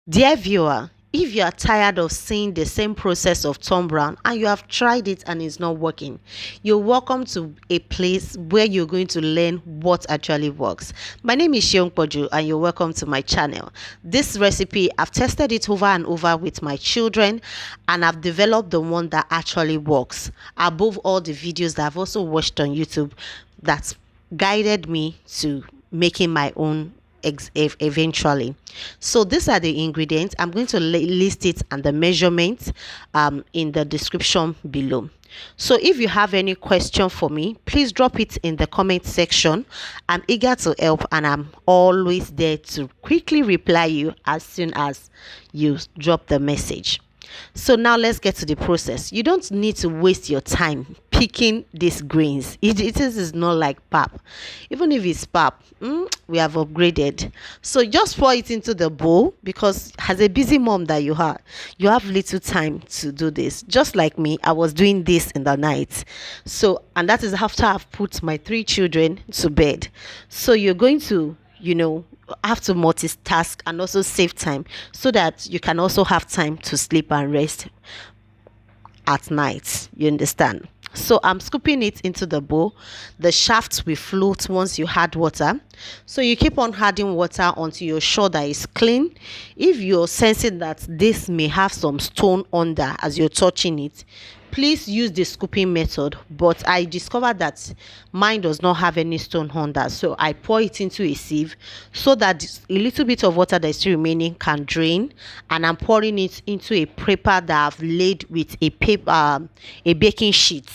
Dear viewer, if you are tired of seeing the same process of Tombrown and you have tried it and it's not working, you're welcome to a place where you're going to learn what actually works. My name is Seun Poju and you're welcome to my channel. This recipe, I've tested it over and over with my children and I've developed the one that actually works. Above all the videos that I've also watched on YouTube that's guided me to making my own eventually. So these are the ingredients. I'm going to list it and the measurements in the description below. So if you have any question for me, please drop it in the comment section. I'm eager to help and I'm always there to quickly reply you as soon as you drop the message. So now let's get to the process. You don't need to waste your time picking these grains. It is not like pap. Even if it's pap, we have upgraded. So just pour it into the bowl, because as a busy mom that you have little time to do this. Just like me, I was doing this in the night. So, and that is after I've put my 3 children to bed. So you're going to, have to multitask and also save time so that you can also have time to sleep and rest at night. You understand? So I'm scooping it into the bowl. The shaft will float once you add water. So you keep on adding water until you're sure that it's clean. If you're sensing that this may have some stone under as you're touching it, please use the scooping method. But I discovered that mine does not have any stone under, so I pour it into a sieve so that a little bit of water that is still remaining can drain, and I'm pouring it into a paper that I've laid with a baking sheet.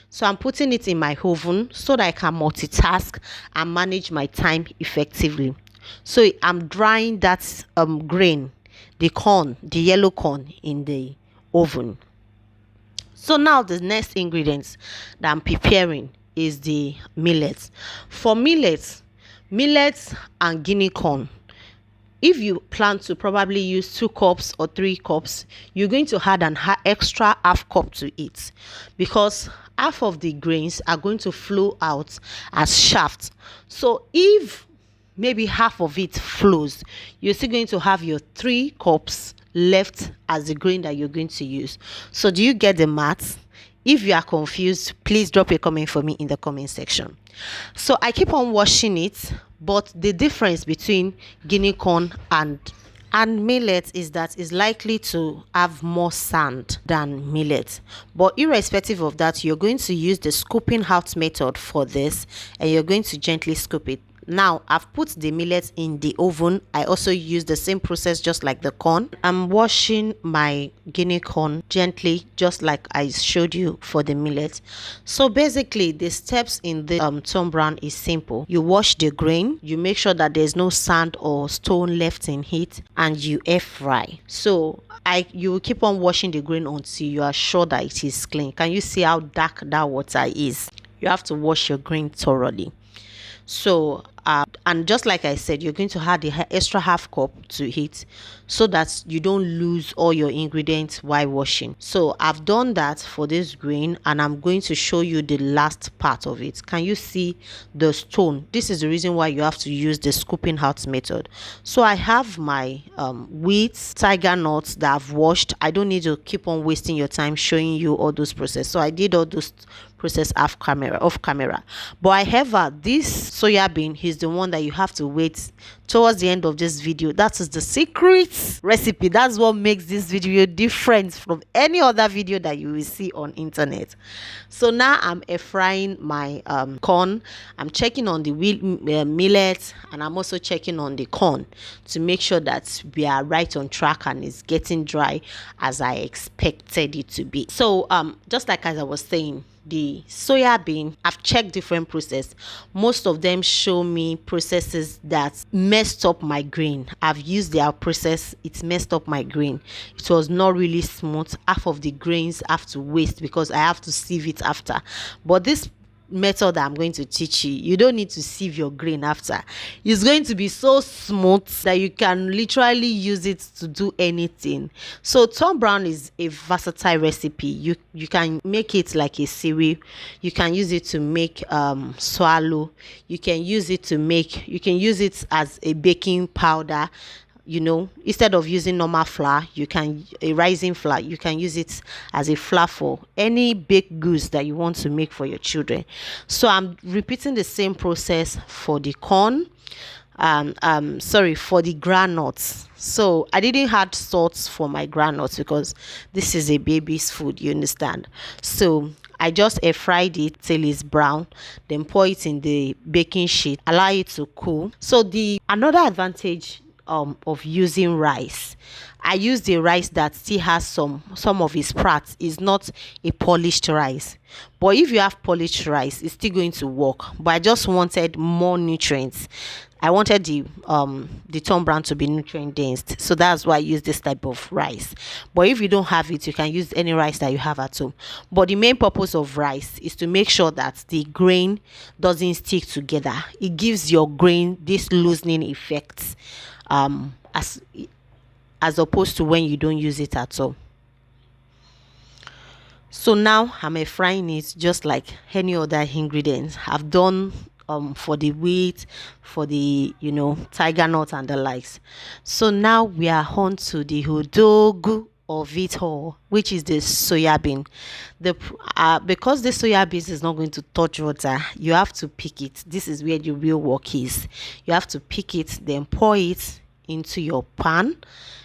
So I'm putting it in my oven so that I can multitask and manage my time effectively. So I'm drying that grain, the corn, the yellow corn, in the oven. So now the next ingredients that I'm preparing is the millet. For millet and Guinea corn, if you plan to probably use 2 cups or 3 cups, you're going to add an extra half cup to it, because half of the grains are going to flow out as shafts. So if maybe half of it flows, you're still going to have your 3 cups left as the grain that you're going to use. So do you get the maths? If you are confused, please drop a comment for me in the comment section. So I keep on washing it, but the difference between Guinea corn and millet is that it's likely to have more sand than millet. But irrespective of that, you're going to use the scooping out method for this, and you're going to gently scoop it. Now I've put the millet in the oven. I also use the same process just like the corn. I'm washing my Guinea corn gently, just like I showed you for the millet. So basically the steps in the Tombrown is simple. You wash the grain, you make sure that there's no sand or stone left in it, and you air fry. So you will keep on washing the grain until you are sure that it is clean. Can you see how dark that water is? You have to wash your grain thoroughly. So and just like I said, you're going to add the extra half cup to it so that you don't lose all your ingredients while washing. So I've done that for this grain, and I'm going to show you the last part of it. Can you see the stone? This is the reason why you have to use the scooping out method. So I have my wheat, tiger nuts that I've washed. I don't need to keep on wasting your time showing you all those processes. So I did all those process off camera. But however, this soya bean is the one that you have to wait towards the end of this video. That is the secret recipe. That's what makes this video different from any other video that you will see on internet. So now I'm air frying my corn. I'm checking on the millet, and I'm also checking on the corn to make sure that we are right on track and it's getting dry as I expected it to be. So just like as I was saying, the soya bean, I've checked different process. Most of them show me processes that messed up my grain. I've used their process, it messed up my grain. It was not really smooth. Half of the grains have to waste because I have to sieve it after. But this method that I'm going to teach you, you don't need to sieve your grain after. It's going to be so smooth that you can literally use it to do anything. So Tombrown is a versatile recipe. You can make it like a cereal, you can use it to make swallow, you can use it as a baking powder, instead of using normal flour, a rising flour, you can use it as a flour for any baked goods that you want to make for your children. So I'm repeating the same process for the corn, for the granules. So I didn't add salt for my granules because this is a baby's food, you understand. So I just air fried it till it's brown, then pour it in the baking sheet, allow it to cool. So the another advantage of using rice, I use the rice that still has some of its parts. Is not a polished rice, but if you have polished rice, it's still going to work. But I just wanted more nutrients. I wanted the Tombrown to be nutrient dense, so that's why I use this type of rice. But if you don't have it, you can use any rice that you have at home. But the main purpose of rice is to make sure that the grain doesn't stick together. It gives your grain this loosening effect, as opposed to when you don't use it at all. So now I'm frying it just like any other ingredients I've done for the wheat, for the tiger nut and the likes. So now we are on to the hodogu of it all, which is the soybean. Because the soybean is not going to touch water, you have to pick it. This is where the real work is. You have to pick it, then pour it into your pan.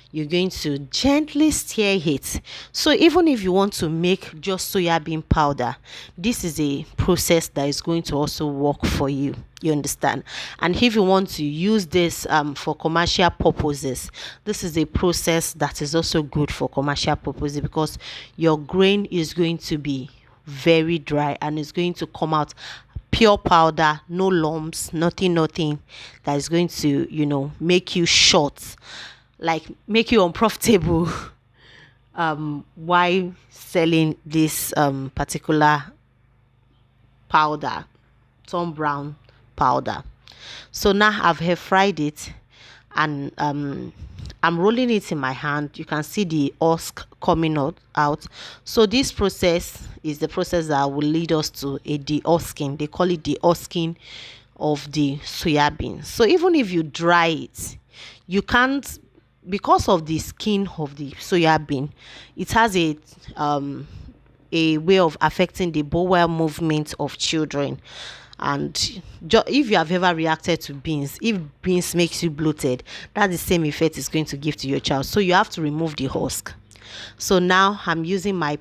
You're going to gently stir it. So even if you want to make just soybean powder, this is a process that is going to also work for you, you understand. And if you want to use this for commercial purposes, this is a process that is also good for commercial purposes, because your grain is going to be very dry and it's going to come out pure powder, no lumps, nothing that is going to make you short, like make you unprofitable while selling this particular powder, Tombrown powder. So now I've hair fried it, and I'm rolling it in my hand. You can see the husk coming out. So this process is the process that will lead us to a dehusking. They call it dehusking of the soybean. So even if you dry it, you can't, because of the skin of the soybean, it has a way of affecting the bowel movement of children. And if you have ever reacted to beans, if beans makes you bloated, that's the same effect it's going to give to your child. So you have to remove the husk. So now I'm using my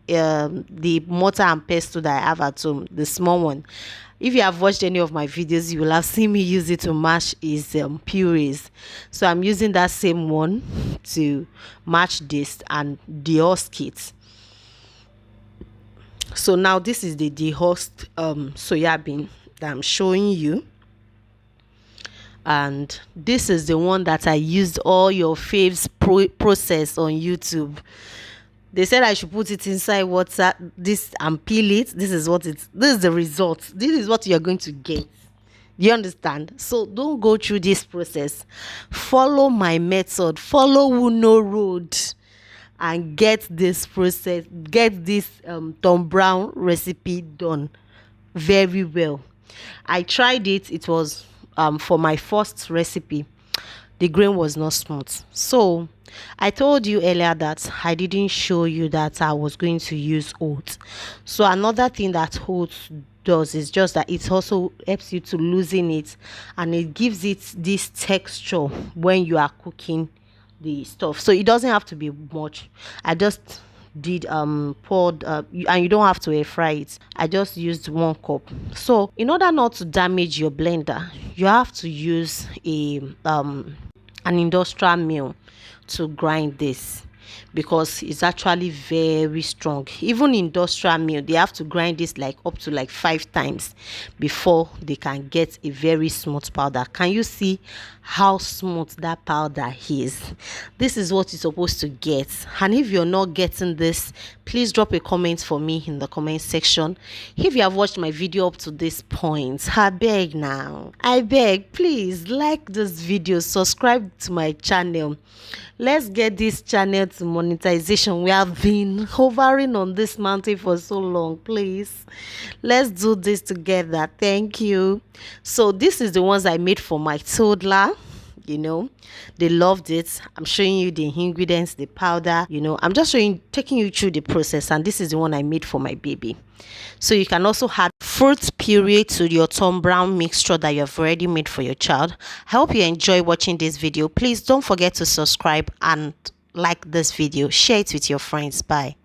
the mortar and pestle that I have at home, the small one. If you have watched any of my videos, you will have seen me use it to mash his purees. So I'm using that same one to mash this and dehusk it. So now this is the dehusked soybean that I'm showing you. And this is the one that I used all your faves process on YouTube. They said I should put it inside water, this, and peel it. This is the result. This is what you're going to get. You understand? So don't go through this process. Follow my method. Follow Uno road and get this process, get this Tombrown recipe done very well. I tried it. It was for my first recipe. The grain was not smooth. So I told you earlier that I didn't show you that I was going to use oats. So another thing that oats does is just that it also helps you to loosen it, and it gives it this texture when you are cooking the stuff. So it doesn't have to be much. I just did poured and you don't have to air fry it. I just used 1 cup. So in order not to damage your blender, you have to use an industrial mill to grind this, because it's actually very strong. Even industrial mill, they have to grind this up to 5 times before they can get a very smooth powder. Can you see how smooth that powder is? This is what you're supposed to get. And if you're not getting this, please drop a comment for me in the comment section. If you have watched my video up to this point, I beg, please like this video, subscribe to my channel. Let's get this channel to monetization. We have been hovering on this mountain for so long. Please, let's do this together. Thank you. So this is the ones I made for my toddler. They loved it. I'm showing you the ingredients, the powder. I'm just taking you through the process, and this is the one I made for my baby. So you can also add fruit puree to your Tombrown mixture that you have already made for your child. I hope you enjoy watching this video. Please don't forget to subscribe and like this video. Share it with your friends. Bye.